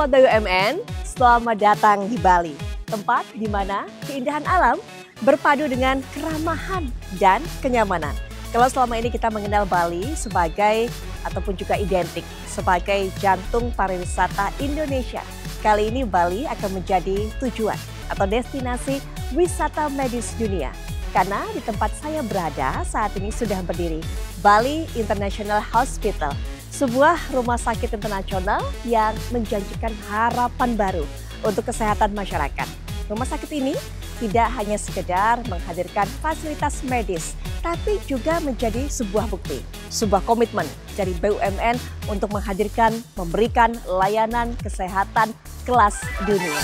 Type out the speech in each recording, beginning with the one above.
Sobat BUMN, selamat datang di Bali, tempat di mana keindahan alam berpadu dengan keramahan dan kenyamanan. Kalau selama ini kita mengenal Bali sebagai ataupun juga identik sebagai jantung pariwisata Indonesia, kali ini Bali akan menjadi tujuan atau destinasi wisata medis dunia. Karena di tempat saya berada saat ini sudah berdiri Bali International Hospital, sebuah rumah sakit internasional yang menjanjikan harapan baru untuk kesehatan masyarakat. Rumah sakit ini tidak hanya sekedar menghadirkan fasilitas medis, tapi juga menjadi sebuah bukti, sebuah komitmen dari BUMN untuk memberikan layanan kesehatan kelas dunia.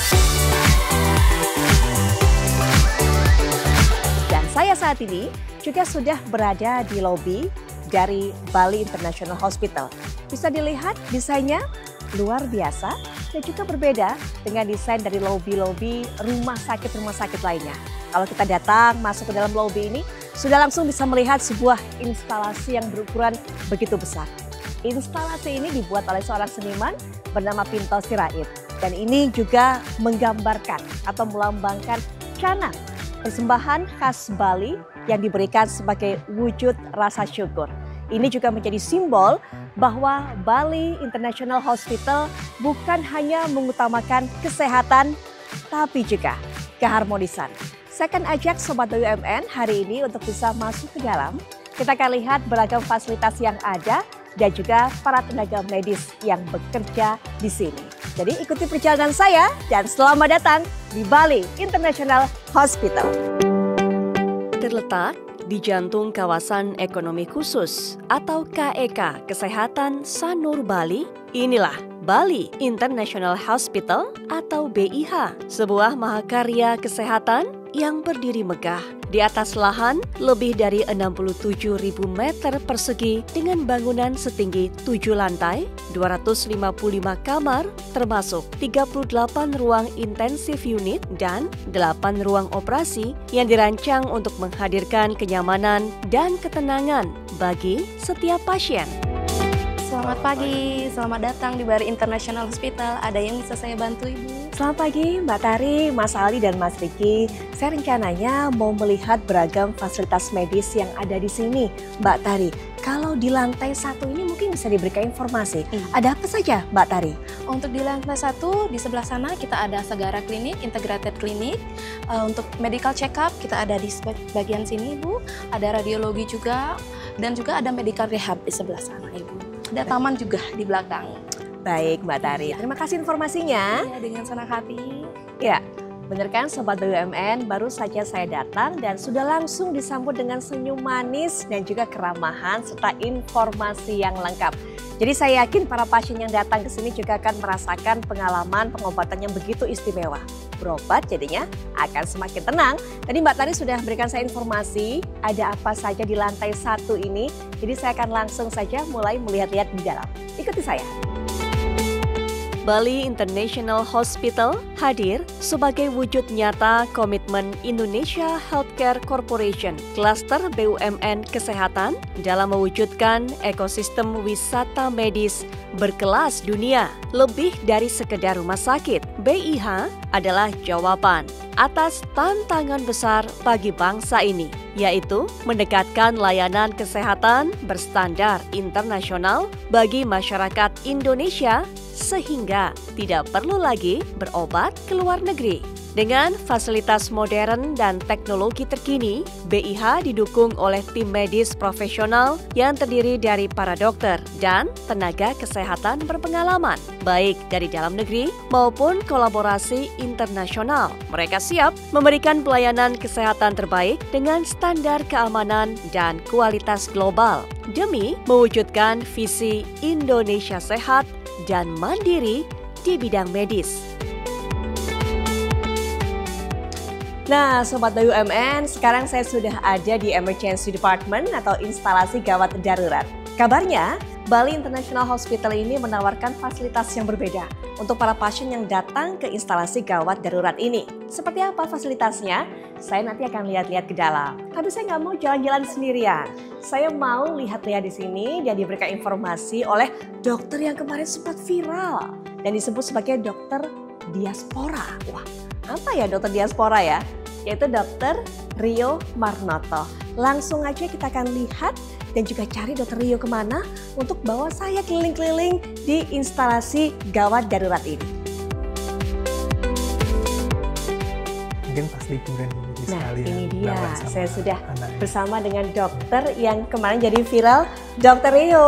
Dan saya saat ini juga sudah berada di lobi dari Bali International Hospital. Bisa dilihat desainnya luar biasa dan juga berbeda dengan desain dari lobi-lobi rumah sakit lainnya. Kalau kita datang masuk ke dalam lobi ini, sudah langsung bisa melihat sebuah instalasi yang berukuran begitu besar. Instalasi ini dibuat oleh seorang seniman bernama Pinto Sirait. Dan ini juga menggambarkan atau melambangkan canang, persembahan khas Bali yang diberikan sebagai wujud rasa syukur. Ini juga menjadi simbol bahwa Bali International Hospital bukan hanya mengutamakan kesehatan, tapi juga keharmonisan. Saya akan ajak Sobat BUMN hari ini untuk bisa masuk ke dalam. Kita akan lihat beragam fasilitas yang ada dan juga para tenaga medis yang bekerja di sini. Jadi ikuti perjalanan saya dan selamat datang di Bali International Hospital. Terletak di jantung kawasan ekonomi khusus atau KEK Kesehatan Sanur Bali, inilah Bali International Hospital atau BIH, sebuah mahakarya kesehatan yang berdiri megah di atas lahan lebih dari 67.000 meter persegi dengan bangunan setinggi 7 lantai, 255 kamar, termasuk 38 ruang intensif unit dan 8 ruang operasi yang dirancang untuk menghadirkan kenyamanan dan ketenangan bagi setiap pasien. Selamat pagi, selamat datang di Bali International Hospital. Ada yang bisa saya bantu, Ibu? Selamat pagi Mbak Tari, Mas Ali dan Mas Riki. Saya rencananya mau melihat beragam fasilitas medis yang ada di sini. Mbak Tari, kalau di lantai 1 ini mungkin bisa diberikan informasi. Ada apa saja Mbak Tari? Untuk di lantai 1, di sebelah sana kita ada Sagara Klinik, Integrated Clinic. Untuk medical check up kita ada di bagian sini, Ibu. Ada radiologi juga, dan juga ada medical rehab di sebelah sana, Ibu. Ada taman juga di belakang. Baik Mbak Tari, terima kasih informasinya. Ya, dengan senang hati. Ya, benar kan Sobat BUMN, baru saja saya datang dan sudah langsung disambut dengan senyum manis dan juga keramahan serta informasi yang lengkap. Jadi saya yakin para pasien yang datang ke sini juga akan merasakan pengalaman pengobatan yang begitu istimewa. Berobat jadinya akan semakin tenang. Tadi Mbak Tari sudah berikan saya informasi ada apa saja di lantai 1 ini. Jadi saya akan langsung saja mulai melihat-lihat di dalam. Ikuti saya. Bali International Hospital hadir sebagai wujud nyata komitmen Indonesia Healthcare Corporation, klaster BUMN Kesehatan dalam mewujudkan ekosistem wisata medis berkelas dunia. Lebih dari sekedar rumah sakit, BIH adalah jawaban atas tantangan besar bagi bangsa ini, yaitu mendekatkan layanan kesehatan berstandar internasional bagi masyarakat Indonesia sehingga tidak perlu lagi berobat ke luar negeri. Dengan fasilitas modern dan teknologi terkini, BIH didukung oleh tim medis profesional yang terdiri dari para dokter dan tenaga kesehatan berpengalaman, baik dari dalam negeri maupun kolaborasi internasional. Mereka siap memberikan pelayanan kesehatan terbaik dengan standar keamanan dan kualitas global demi mewujudkan visi Indonesia sehat dan mandiri di bidang medis. Nah, Sobat BUMN, sekarang saya sudah ada di Emergency Department atau instalasi gawat darurat. Kabarnya, Bali International Hospital ini menawarkan fasilitas yang berbeda untuk para pasien yang datang ke instalasi gawat darurat ini. Seperti apa fasilitasnya? Saya nanti akan lihat-lihat ke dalam. Tapi saya nggak mau jalan-jalan sendirian. Saya mau lihat-lihat di sini dan diberikan informasi oleh dokter yang kemarin sempat viral. dan disebut sebagai dokter diaspora. Wah, apa ya dokter diaspora ya? Yaitu Dokter Rio Marnoto. Langsung aja kita akan lihat dan juga cari Dokter Rio kemana untuk bawa saya keliling-keliling di instalasi gawat darurat ini. Mungkin pas liburan ini sekalian. Ini dia, saya sudah bersama dengan dokter yang kemarin jadi viral, Dokter Rio.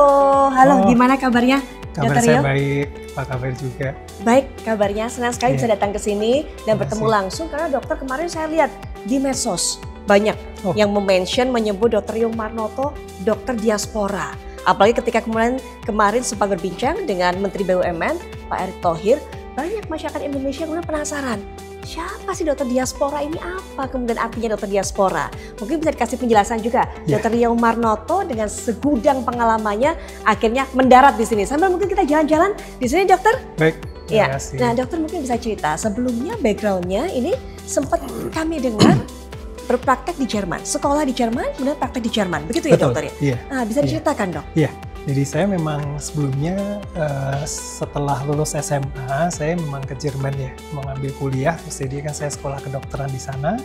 Halo, gimana kabarnya? Kabar saya baik, apa kabar juga? Baik kabarnya, senang sekali bisa datang ke sini dan bertemu langsung karena dokter kemarin saya lihat di medsos banyak yang menyebut Dokter Rio Marnoto dokter diaspora. Apalagi ketika kemarin sempat berbincang dengan Menteri BUMN Pak Erick Thohir, banyak masyarakat Indonesia kemudian penasaran. Siapa sih dokter diaspora ini, apa kemudian artinya dokter diaspora? Mungkin bisa dikasih penjelasan juga. Dokter Rio Marnoto dengan segudang pengalamannya akhirnya mendarat di sini. Sambil mungkin kita jalan-jalan di sini, dokter. Baik. Ya. Nah, dokter mungkin bisa cerita sebelumnya backgroundnya ini sempat kami dengar berpraktek di Jerman, sekolah di Jerman, kemudian praktek di Jerman, begitu ya dokter ya? Iya. Nah, bisa diceritakan dok? Iya. Jadi saya memang sebelumnya setelah lulus SMA saya memang ke Jerman ya, mau ngambil kuliah. Terus jadi kan saya sekolah kedokteran di sana,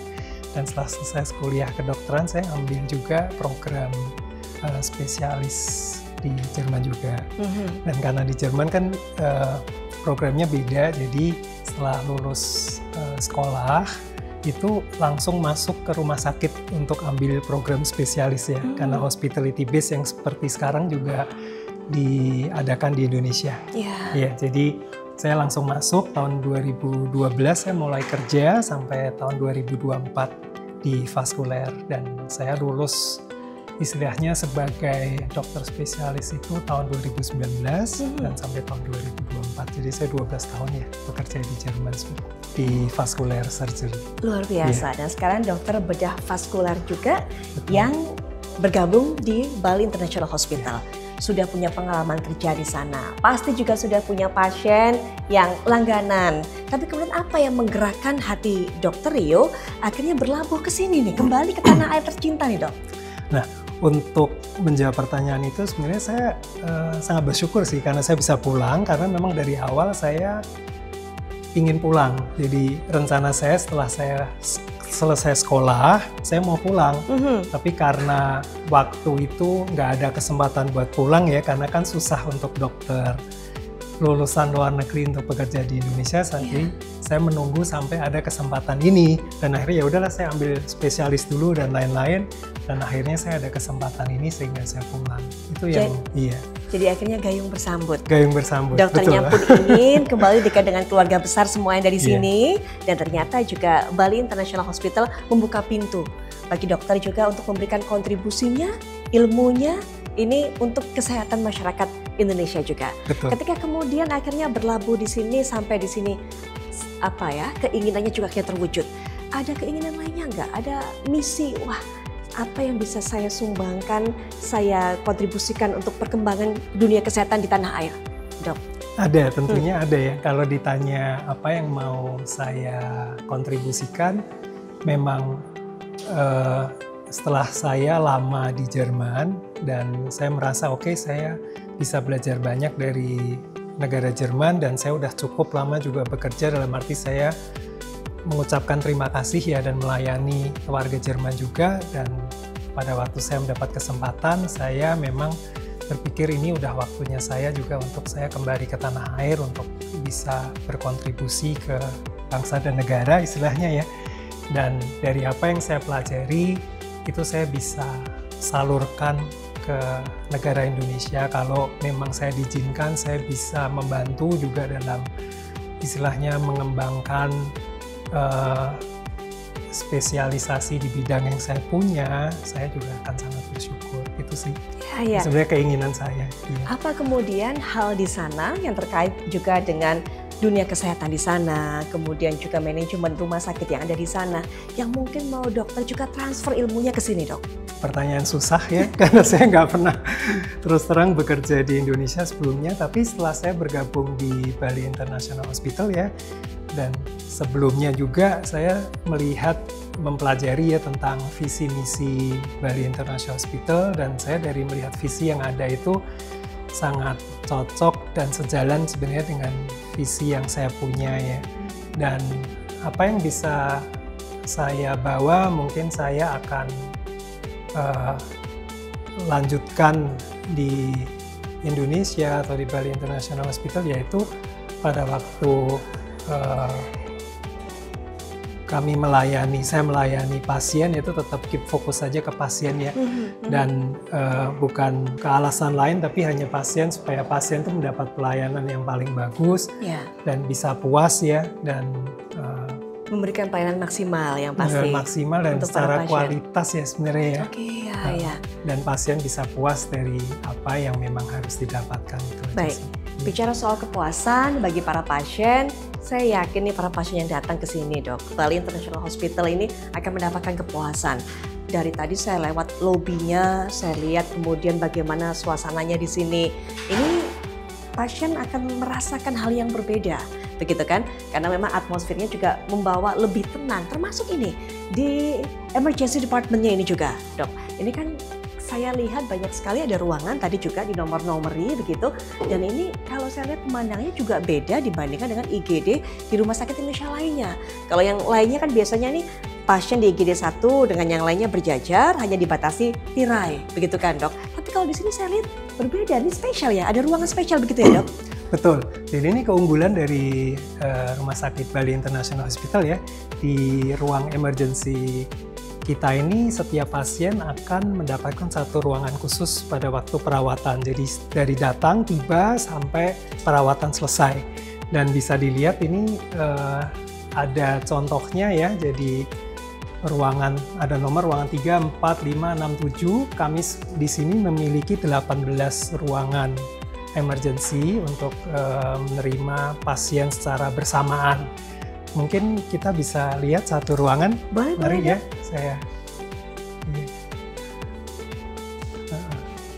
dan setelah selesai kuliah kedokteran saya ambil juga program spesialis di Jerman juga. Dan karena di Jerman kan programnya beda, jadi setelah lulus sekolah itu langsung masuk ke rumah sakit untuk ambil program spesialis ya, karena hospitality base yang seperti sekarang juga diadakan di Indonesia. Ya, jadi saya langsung masuk tahun 2012 saya mulai kerja sampai tahun 2024 di vaskuler, dan saya lulus istilahnya sebagai dokter spesialis itu tahun 2019 dan sampai tahun 2024. Jadi saya 12 tahun ya bekerja di Jerman di vascular surgery. Luar biasa. Dan sekarang dokter bedah vaskular juga yang bergabung di Bali International Hospital. Sudah punya pengalaman kerja di sana. Pasti juga sudah punya pasien yang langganan. Tapi kemudian apa yang menggerakkan hati Dokter Rio akhirnya berlabuh ke sini nih, kembali ke tanah air tercinta nih dok? Nah, untuk menjawab pertanyaan itu sebenarnya saya sangat bersyukur sih karena saya bisa pulang, karena memang dari awal saya ingin pulang. Jadi rencana saya setelah saya selesai sekolah, saya mau pulang. Tapi karena waktu itu nggak ada kesempatan buat pulang ya, karena kan susah untuk dokter lulusan luar negeri untuk bekerja di Indonesia. Jadi saya menunggu sampai ada kesempatan ini, dan akhirnya ya udahlah saya ambil spesialis dulu dan lain-lain, dan akhirnya saya ada kesempatan ini sehingga saya pulang. Itu yang Jadi akhirnya gayung bersambut. Gayung bersambut. Dokternya pun ingin kembali dekat dengan keluarga besar semua yang dari sini, dan ternyata juga Bali International Hospital membuka pintu bagi dokter juga untuk memberikan kontribusinya, ilmunya ini untuk kesehatan masyarakat Indonesia juga. Betul. Ketika kemudian akhirnya berlabuh di sini sampai di sini, apa ya, keinginannya juga akhirnya terwujud. Ada keinginan lainnya nggak? Ada misi, wah apa yang bisa saya sumbangkan, saya kontribusikan untuk perkembangan dunia kesehatan di tanah air, dok? Ada, tentunya ada ya. Kalau ditanya apa yang mau saya kontribusikan, memang setelah saya lama di Jerman dan saya merasa oke, saya bisa belajar banyak dari negara Jerman, dan saya udah cukup lama juga bekerja, dalam arti saya mengucapkan terima kasih ya dan melayani warga Jerman juga. Dan pada waktu saya mendapat kesempatan, saya memang berpikir ini udah waktunya saya juga untuk saya kembali ke tanah air untuk bisa berkontribusi ke bangsa dan negara istilahnya ya. Dan dari apa yang saya pelajari itu saya bisa salurkan ke negara Indonesia. Kalau memang saya diizinkan, saya bisa membantu juga dalam istilahnya mengembangkan spesialisasi di bidang yang saya punya. Saya juga akan sangat bersyukur. Itu sih sebenarnya keinginan saya. Apa kemudian hal di sana yang terkait juga dengan dunia kesehatan di sana, kemudian juga manajemen rumah sakit yang ada di sana, yang mungkin mau dokter juga transfer ilmunya ke sini, dok? Pertanyaan susah ya, karena saya nggak pernah terus terang bekerja di Indonesia sebelumnya, tapi setelah saya bergabung di Bali International Hospital ya, dan sebelumnya juga saya melihat, mempelajari ya tentang visi misi Bali International Hospital, dan saya dari melihat visi yang ada itu, sangat cocok dan sejalan sebenarnya dengan visi yang saya punya ya. Dan apa yang bisa saya bawa, mungkin saya akan lanjutkan di Indonesia atau di Bali International Hospital, yaitu pada waktu saya melayani pasien itu tetap keep fokus saja ke pasien ya, dan bukan ke alasan lain, tapi hanya pasien, supaya pasien itu mendapat pelayanan yang paling bagus dan bisa puas ya, dan memberikan pelayanan maksimal yang pasti. Maksimal dan secara kualitas ya sebenarnya ya. Oke, ya. Dan pasien bisa puas dari apa yang memang harus didapatkan itu. Baik, bicara soal kepuasan bagi para pasien, saya yakin nih para pasien yang datang ke sini, Dok, Bali International Hospital ini akan mendapatkan kepuasan. Dari tadi saya lewat lobinya, saya lihat kemudian bagaimana suasananya di sini. Ini pasien akan merasakan hal yang berbeda, begitu kan? Karena memang atmosfernya juga membawa lebih tenang, termasuk ini di emergency department-nya ini juga, Dok. Ini kan saya lihat banyak sekali ada ruangan tadi juga di nomor-nomori begitu, dan ini kalau saya lihat pemandangannya juga beda dibandingkan dengan IGD di rumah sakit Indonesia lainnya. Kalau yang lainnya kan biasanya nih pasien di IGD 1 dengan yang lainnya berjajar, hanya dibatasi tirai, begitu kan, Dok? Tapi kalau di sini saya lihat berbeda, ini spesial ya, ada ruangan spesial begitu ya, Dok? Betul. Jadi ini keunggulan dari Rumah Sakit Bali International Hospital ya. Di ruang emergency kita ini setiap pasien akan mendapatkan satu ruangan khusus pada waktu perawatan. Jadi dari datang, tiba, sampai perawatan selesai. Dan bisa dilihat ini ada contohnya ya. Jadi ruangan, ada nomor ruangan 3, 4, 5, 6, 7. Kami di sini memiliki 18 ruangan emergency untuk menerima pasien secara bersamaan. Mungkin kita bisa lihat satu ruangan. Mari ya, saya.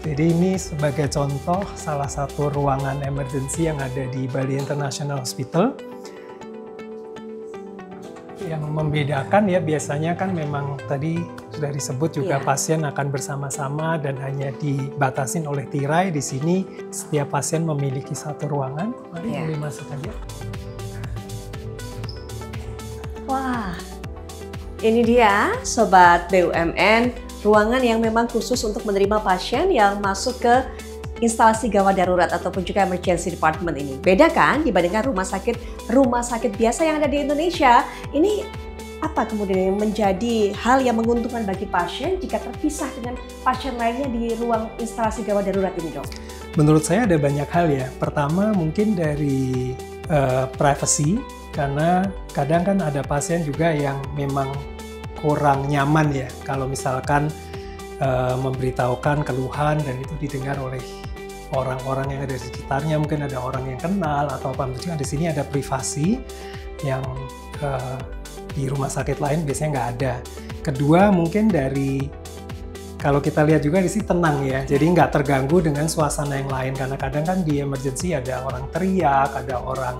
Jadi ini sebagai contoh salah satu ruangan emergency yang ada di Bali International Hospital. Yang membedakan ya, biasanya kan memang tadi sudah disebut juga pasien akan bersama-sama dan hanya dibatasin oleh tirai. Di sini setiap pasien memiliki satu ruangan. Mari boleh masuk aja. Wah, ini dia Sobat BUMN, ruangan yang memang khusus untuk menerima pasien yang masuk ke instalasi gawat darurat ataupun juga emergency department ini. Beda kan dibandingkan rumah sakit biasa yang ada di Indonesia. Ini apa kemudian yang menjadi hal yang menguntungkan bagi pasien jika terpisah dengan pasien lainnya di ruang instalasi gawat darurat ini, Dok? Menurut saya ada banyak hal ya. Pertama mungkin dari privacy, karena kadang kan ada pasien juga yang memang kurang nyaman ya kalau misalkan memberitahukan keluhan dan itu didengar oleh orang-orang yang ada di sekitarnya, mungkin ada orang yang kenal atau apa. Di sini ada privasi yang di rumah sakit lain biasanya nggak ada. Kedua mungkin dari, kalau kita lihat juga di sini tenang ya, jadi nggak terganggu dengan suasana yang lain, karena kadang kan di emergency ada orang teriak, ada orang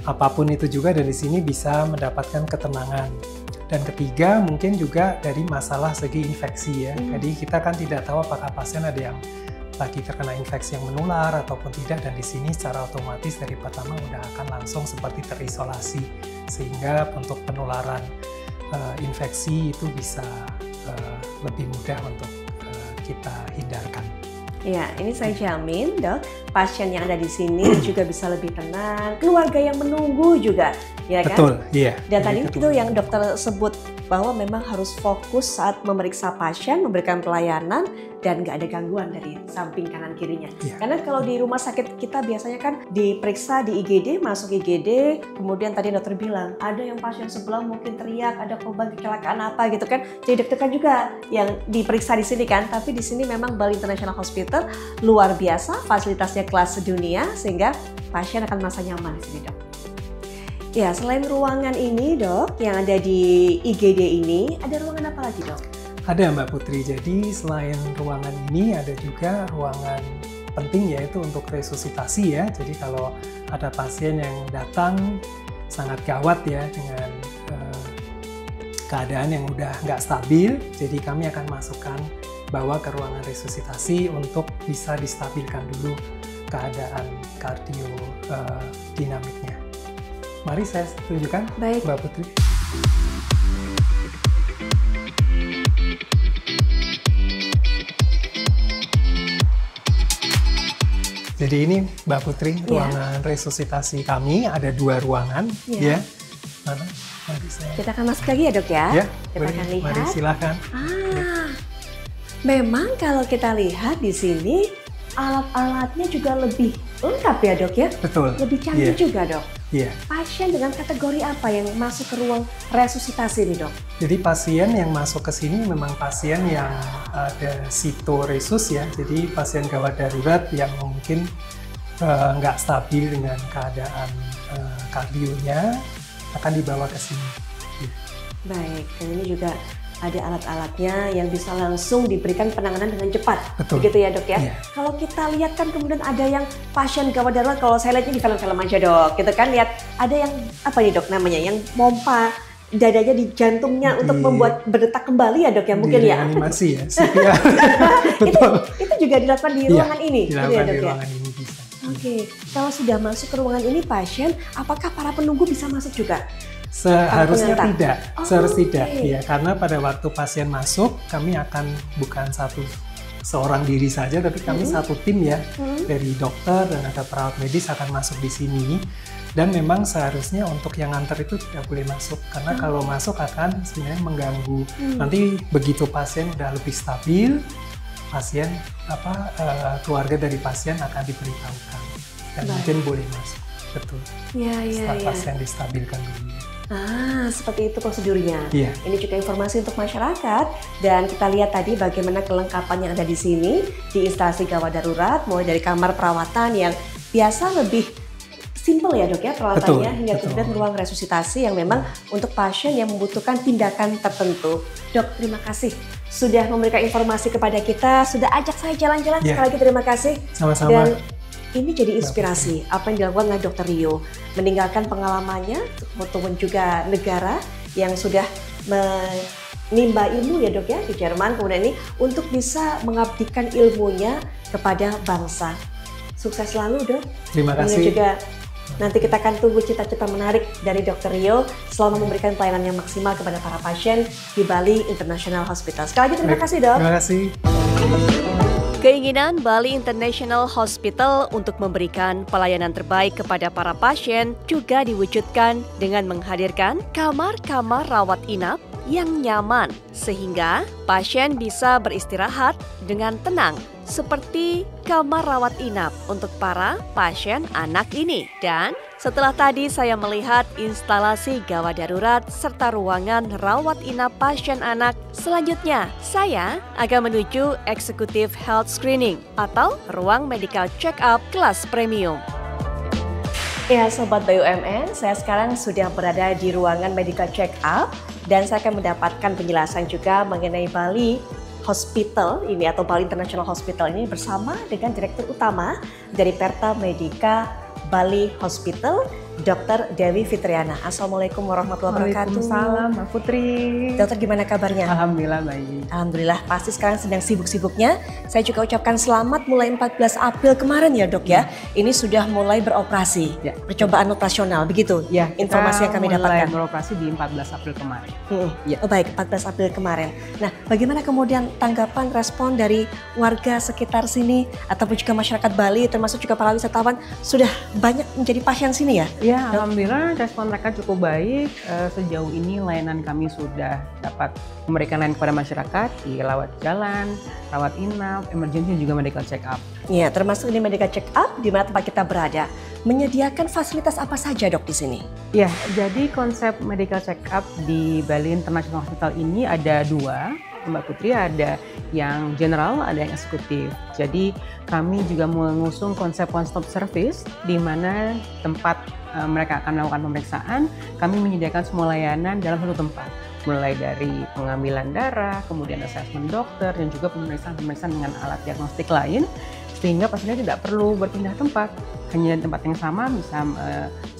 apapun itu juga, dan di sini bisa mendapatkan ketenangan. Dan ketiga mungkin juga dari masalah segi infeksi ya. Jadi kita kan tidak tahu apakah pasien ada yang lagi terkena infeksi yang menular ataupun tidak, dan di sini secara otomatis dari pertama udah akan langsung seperti terisolasi, sehingga untuk penularan infeksi itu bisa lebih mudah untuk kita hindarkan. Ya, ini saya jamin, Dok, pasien yang ada di sini juga bisa lebih tenang, keluarga yang menunggu juga, ya kan? Betul, iya. Dan tadi itu yang dokter sebut bahwa memang harus fokus saat memeriksa pasien, memberikan pelayanan, dan nggak ada gangguan dari samping kanan kirinya. Yeah. Karena kalau di rumah sakit kita biasanya kan diperiksa di IGD, masuk IGD, kemudian tadi dokter bilang ada yang pasien sebelah mungkin teriak, ada korban kecelakaan apa gitu kan. Jadi deg-degan juga yang diperiksa di sini kan. Tapi di sini memang Bali International Hospital luar biasa, fasilitasnya kelas dunia sehingga pasien akan merasa nyaman di sini, Dok. Ya, selain ruangan ini, Dok, yang ada di IGD ini, ada ruangan apa lagi, Dok? Ada, Mbak Putri. Jadi selain ruangan ini ada juga ruangan penting, yaitu untuk resusitasi ya. Jadi kalau ada pasien yang datang sangat gawat ya dengan keadaan yang udah nggak stabil, jadi kami akan masukkan bawa ke ruangan resusitasi untuk bisa distabilkan dulu keadaan kardio dinamiknya. Mari saya tunjukkan. Baik. Mbak Putri. Jadi ini Mbak Putri, ruangan resusitasi kami, ada 2 ruangan, ya. Mana? Mari saya. Kita akan masuk lagi ya dok ya? Ya, kita akan lihat. Mari silakan. Memang kalau kita lihat di sini alat-alatnya juga lebih lengkap ya dok ya? Betul. Lebih canggih juga dok. Iya. Pasien dengan kategori apa yang masuk ke ruang resusitasi nih dok? Jadi pasien yang masuk ke sini memang pasien yang ada sitoresus ya. Jadi pasien gawat darurat yang mungkin nggak stabil dengan keadaan kardionya akan dibawa ke sini. Ya. Baik, dan ini juga ada alat-alatnya yang bisa langsung diberikan penanganan dengan cepat. Betul. Begitu ya dok ya? Iya. Kalau kita lihat kan kemudian ada yang pasien gawat darurat, kalau saya lihatnya di film-film aja dok, gitu kan, lihat ada yang apa nih dok namanya, yang pompa dadanya di jantungnya untuk membuat berdetak kembali ya dok ya mungkin ya? Animasi ya, CPR. Betul. Itu juga dilakukan di ruangan ini? Dilakukan ya, di dok, ruangan ini bisa. Oke, kalau sudah masuk ke ruangan ini pasien, apakah para penunggu bisa masuk juga? Seharusnya tidak, Oke. ya, karena pada waktu pasien masuk kami akan bukan seorang diri saja, tapi kami satu tim ya, dari dokter dan ada perawat medis akan masuk di sini. Dan memang seharusnya untuk yang nganter itu tidak boleh masuk, karena kalau masuk akan sebenarnya mengganggu. Nanti begitu pasien udah lebih stabil, pasien keluarga dari pasien akan diberitahukan dan mungkin boleh masuk. Betul. Setelah pasien distabilkan dulu. Seperti itu prosedurnya. Iya. Ini juga informasi untuk masyarakat dan kita lihat tadi bagaimana kelengkapan yang ada di sini di instalasi gawat darurat, mulai dari kamar perawatan yang biasa lebih simple ya dok ya perawatannya, hingga kemudian ruang resusitasi yang memang untuk pasien yang membutuhkan tindakan tertentu. Dok, terima kasih sudah memberikan informasi kepada kita, sudah ajak saya jalan-jalan. Sekali lagi terima kasih. Sama-sama. Dan ini jadi inspirasi apa yang dilakukan oleh Dr. Rio, meninggalkan pengalamannya maupun juga negara yang sudah menimba ilmu ya dok ya di Jerman, kemudian ini untuk bisa mengabdikan ilmunya kepada bangsa. Sukses selalu dok. Terima kasih. Dan juga nanti kita akan tunggu cita-cita menarik dari Dr. Rio selama memberikan pelayanan yang maksimal kepada para pasien di Bali International Hospital. Sekali lagi terima kasih dok. Terima kasih. Keinginan Bali International Hospital untuk memberikan pelayanan terbaik kepada para pasien juga diwujudkan dengan menghadirkan kamar-kamar rawat inap yang nyaman sehingga pasien bisa beristirahat dengan tenang seperti kamar rawat inap untuk para pasien anak ini. Dan setelah tadi saya melihat instalasi gawat darurat serta ruangan rawat inap pasien anak, selanjutnya saya akan menuju Executive Health Screening atau ruang medical check-up kelas premium. Ya Sobat BUMN, saya sekarang sudah berada di ruangan medical check-up dan saya akan mendapatkan penjelasan juga mengenai Bali Hospital ini atau Bali International Hospital ini bersama dengan Direktur Utama dari Perta Medica Bali Hospital, Dr. Dewi Fitriana. Assalamualaikum warahmatullahi wabarakatuh. Waalaikumsalam, Mbak Putri. Dokter, gimana kabarnya? Alhamdulillah baik. Alhamdulillah, pasti sekarang sedang sibuk-sibuknya. Saya juga ucapkan selamat mulai 14 April kemarin ya dok ya. Ini sudah mulai beroperasi, percobaan operasional, begitu? Ya, informasi yang kami dapatkan. Mulai beroperasi di 14 April kemarin. Oh baik, 14 April kemarin. Nah, bagaimana kemudian tanggapan respon dari warga sekitar sini ataupun juga masyarakat Bali, termasuk juga para wisatawan, sudah banyak menjadi pasien sini ya? Ya, alhamdulillah respon mereka cukup baik. Sejauh ini layanan kami sudah dapat memberikan layanan kepada masyarakat di rawat jalan, rawat inap, emergency juga medical check up. Iya, termasuk di medical check up di mana tempat kita berada. Menyediakan fasilitas apa saja dok di sini? Ya, jadi konsep medical check up di Bali International Hospital ini ada dua. Mbak Putri, ada yang general, ada yang eksekutif. Jadi kami juga mengusung konsep one stop service di mana tempat mereka akan melakukan pemeriksaan, kami menyediakan semua layanan dalam satu tempat. Mulai dari pengambilan darah, kemudian asesmen dokter, dan juga pemeriksaan-pemeriksaan dengan alat diagnostik lain, sehingga pasiennya tidak perlu berpindah tempat. Hanya di tempat yang sama bisa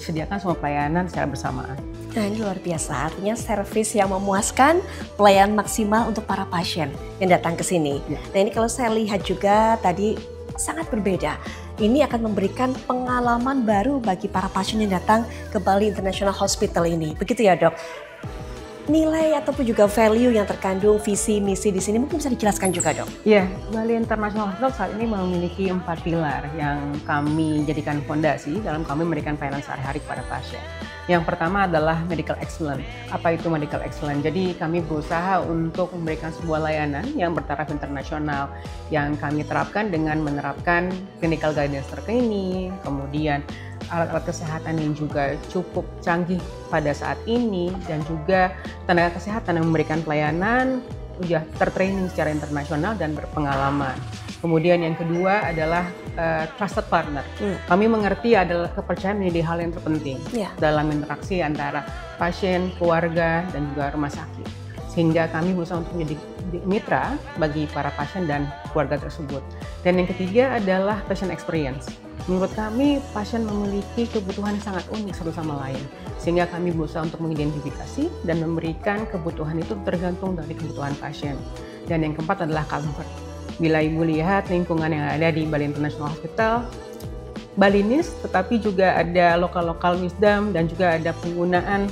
disediakan semua pelayanan secara bersamaan. Nah ini luar biasa, artinya servis yang memuaskan, pelayanan maksimal untuk para pasien yang datang ke sini. Nah ini kalau saya lihat juga tadi sangat berbeda. ini akan memberikan pengalaman baru bagi para pasien yang datang ke Bali International Hospital ini. Begitu ya dok? Nilai ataupun juga value yang terkandung visi misi di sini mungkin bisa dijelaskan juga dok? Iya, Bali International Hospital saat ini memiliki 4 pilar yang kami jadikan fondasi dalam kami memberikan pelayanan sehari-hari kepada pasien. Yang pertama adalah medical excellence. Apa itu medical excellence? Jadi kami berusaha untuk memberikan sebuah layanan yang bertaraf internasional yang kami terapkan dengan menerapkan clinical guidance terkini, kemudian alat-alat kesehatan yang juga cukup canggih pada saat ini, dan juga tenaga kesehatan yang memberikan pelayanan sudah tertraining secara internasional dan berpengalaman. Kemudian yang kedua adalah trusted partner. Kami mengerti adalah kepercayaan menjadi hal yang terpenting dalam interaksi antara pasien, keluarga, dan juga rumah sakit. Sehingga kami berusaha untuk menjadi mitra bagi para pasien dan keluarga tersebut. Dan yang ketiga adalah patient experience. Menurut kami, pasien memiliki kebutuhan yang sangat unik satu sama lain. Sehingga kami berusaha untuk mengidentifikasi dan memberikan kebutuhan itu tergantung dari kebutuhan pasien. Dan yang keempat adalah comfort. Bila Ibu lihat lingkungan yang ada di Bali International Hospital, Balinese, tetapi juga ada lokal wisdom dan juga ada penggunaan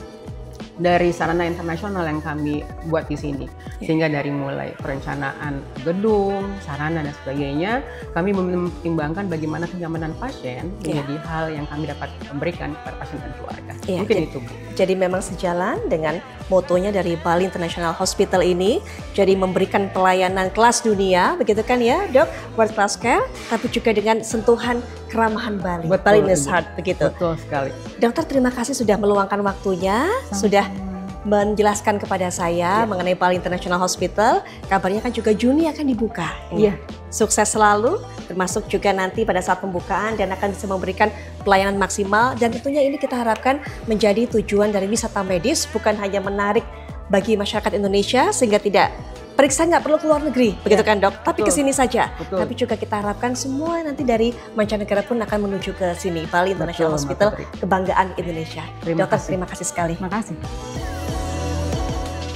dari sarana internasional yang kami buat di sini. Sehingga dari mulai perencanaan gedung, sarana dan sebagainya, kami mempertimbangkan bagaimana kenyamanan pasien menjadi hal yang kami dapat memberikan kepada pasien dan keluarga. Mungkin itu, Bu. Jadi memang sejalan dengan motonya dari Bali International Hospital ini, jadi memberikan pelayanan kelas dunia, begitu kan ya dok, world class care, tapi juga dengan sentuhan keramahan Bali, Balinese Heart, begitu. Betul sekali. Dokter, terima kasih sudah meluangkan waktunya, sudah menjelaskan kepada saya mengenai Bali International Hospital. Kabarnya kan juga Juni akan dibuka. Iya. Sukses selalu, termasuk juga nanti pada saat pembukaan, dan akan bisa memberikan pelayanan maksimal. Dan tentunya ini kita harapkan menjadi tujuan dari wisata medis, bukan hanya menarik bagi masyarakat Indonesia sehingga tidak periksa nggak perlu keluar negeri, begitu kan dok? Tapi ke sini saja. Tapi juga kita harapkan semua nanti dari mancanegara pun akan menuju ke sini, Bali International Hospital, kebanggaan Indonesia. Dokter, terima kasih sekali. Terima kasih.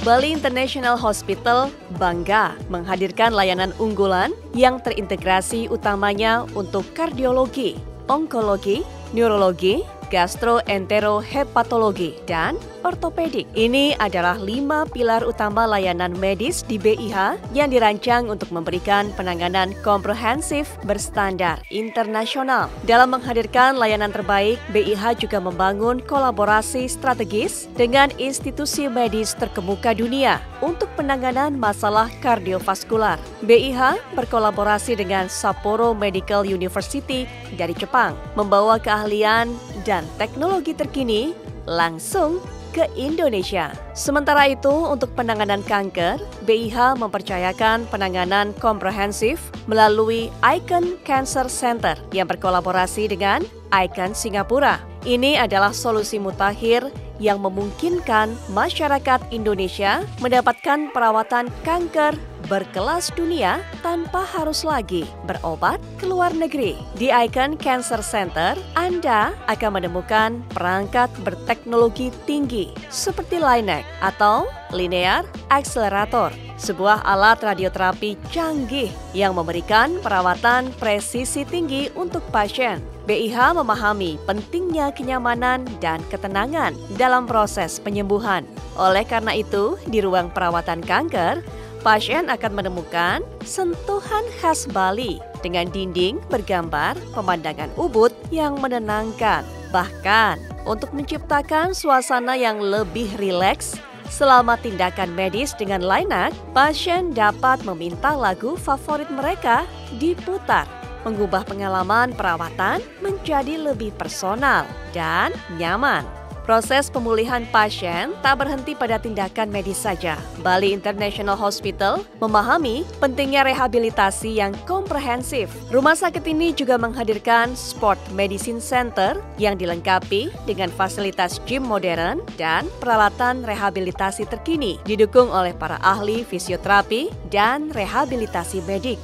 Bali International Hospital bangga menghadirkan layanan unggulan yang terintegrasi utamanya untuk kardiologi, onkologi, neurologi, gastroenterohepatologi, dan ortopedik. Ini adalah 5 pilar utama layanan medis di BIH yang dirancang untuk memberikan penanganan komprehensif berstandar internasional. Dalam menghadirkan layanan terbaik, BIH juga membangun kolaborasi strategis dengan institusi medis terkemuka dunia untuk penanganan masalah kardiovaskular. BIH berkolaborasi dengan Sapporo Medical University dari Jepang, membawa keahlian dan teknologi terkini langsung ke Indonesia. Sementara itu, untuk penanganan kanker, BIH mempercayakan penanganan komprehensif melalui Icon Cancer Center yang berkolaborasi dengan Icon Singapura. Ini adalah solusi mutakhir yang memungkinkan masyarakat Indonesia mendapatkan perawatan kanker berkelas dunia tanpa harus lagi berobat ke luar negeri. Di Icon Cancer Center, Anda akan menemukan perangkat berteknologi tinggi seperti LINAC atau Linear Accelerator, sebuah alat radioterapi canggih yang memberikan perawatan presisi tinggi untuk pasien. BIH memahami pentingnya kenyamanan dan ketenangan dalam proses penyembuhan. Oleh karena itu, di ruang perawatan kanker, pasien akan menemukan sentuhan khas Bali dengan dinding bergambar pemandangan Ubud yang menenangkan. Bahkan, untuk menciptakan suasana yang lebih rileks, selama tindakan medis dengan LINAC, pasien dapat meminta lagu favorit mereka diputar, mengubah pengalaman perawatan menjadi lebih personal dan nyaman. Proses pemulihan pasien tak berhenti pada tindakan medis saja. Bali International Hospital memahami pentingnya rehabilitasi yang komprehensif. Rumah sakit ini juga menghadirkan Sport Medicine Center yang dilengkapi dengan fasilitas gym modern dan peralatan rehabilitasi terkini, didukung oleh para ahli fisioterapi dan rehabilitasi medik.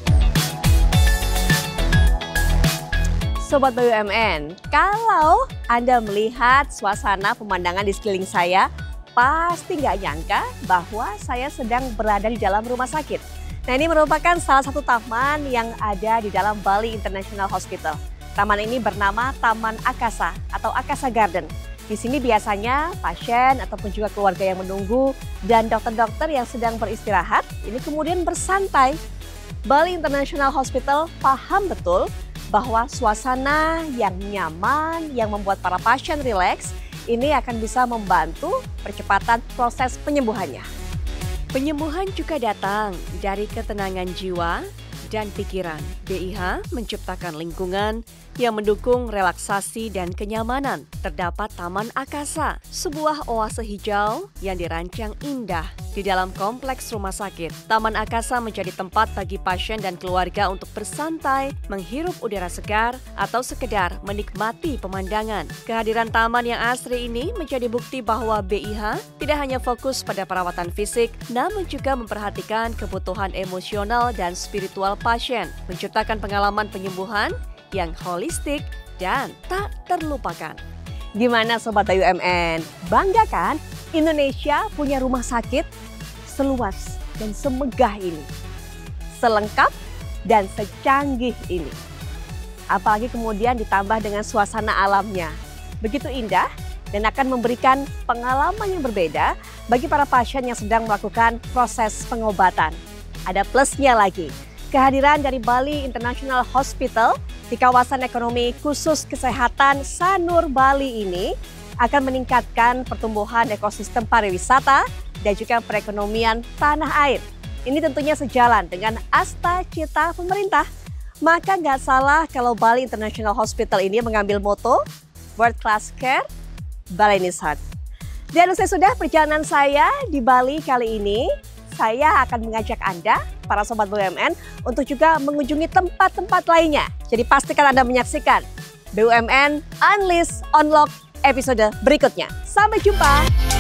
Sobat BUMN, kalau Anda melihat suasana pemandangan di sekeliling saya, pasti nggak nyangka bahwa saya sedang berada di dalam rumah sakit. Nah, ini merupakan salah satu taman yang ada di dalam Bali International Hospital. Taman ini bernama Taman Akasa atau Akasa Garden. Di sini biasanya pasien ataupun juga keluarga yang menunggu dan dokter-dokter yang sedang beristirahat ini kemudian bersantai. Bali International Hospital paham betul bahwa suasana yang nyaman yang membuat para pasien rileks ini akan bisa membantu percepatan proses penyembuhannya. Penyembuhan juga datang dari ketenangan jiwa dan pikiran. BIH menciptakan lingkungan yang mendukung relaksasi dan kenyamanan. Terdapat Taman Akasa, sebuah oase hijau yang dirancang indah di dalam kompleks rumah sakit. Taman Akasa menjadi tempat bagi pasien dan keluarga untuk bersantai, menghirup udara segar, atau sekedar menikmati pemandangan. Kehadiran taman yang asri ini menjadi bukti bahwa BIH tidak hanya fokus pada perawatan fisik, namun juga memperhatikan kebutuhan emosional dan spiritual pasien, menciptakan pengalaman penyembuhan yang holistik dan tak terlupakan. Gimana Sobat BUMN? Bangga kan Indonesia punya rumah sakit seluas dan semegah ini, selengkap dan secanggih ini. Apalagi kemudian ditambah dengan suasana alamnya. Begitu indah dan akan memberikan pengalaman yang berbeda bagi para pasien yang sedang melakukan proses pengobatan. Ada plusnya lagi. Kehadiran dari Bali International Hospital di kawasan ekonomi khusus kesehatan Sanur Bali ini akan meningkatkan pertumbuhan ekosistem pariwisata dan juga perekonomian tanah air. Ini tentunya sejalan dengan asta cita pemerintah. Maka nggak salah kalau Bali International Hospital ini mengambil moto World Class Care, Balinese Heart. Dan usai sudah perjalanan saya di Bali kali ini, saya akan mengajak Anda, para Sobat BUMN, untuk juga mengunjungi tempat-tempat lainnya. Jadi pastikan Anda menyaksikan BUMN Unleash Unlock episode berikutnya. Sampai jumpa!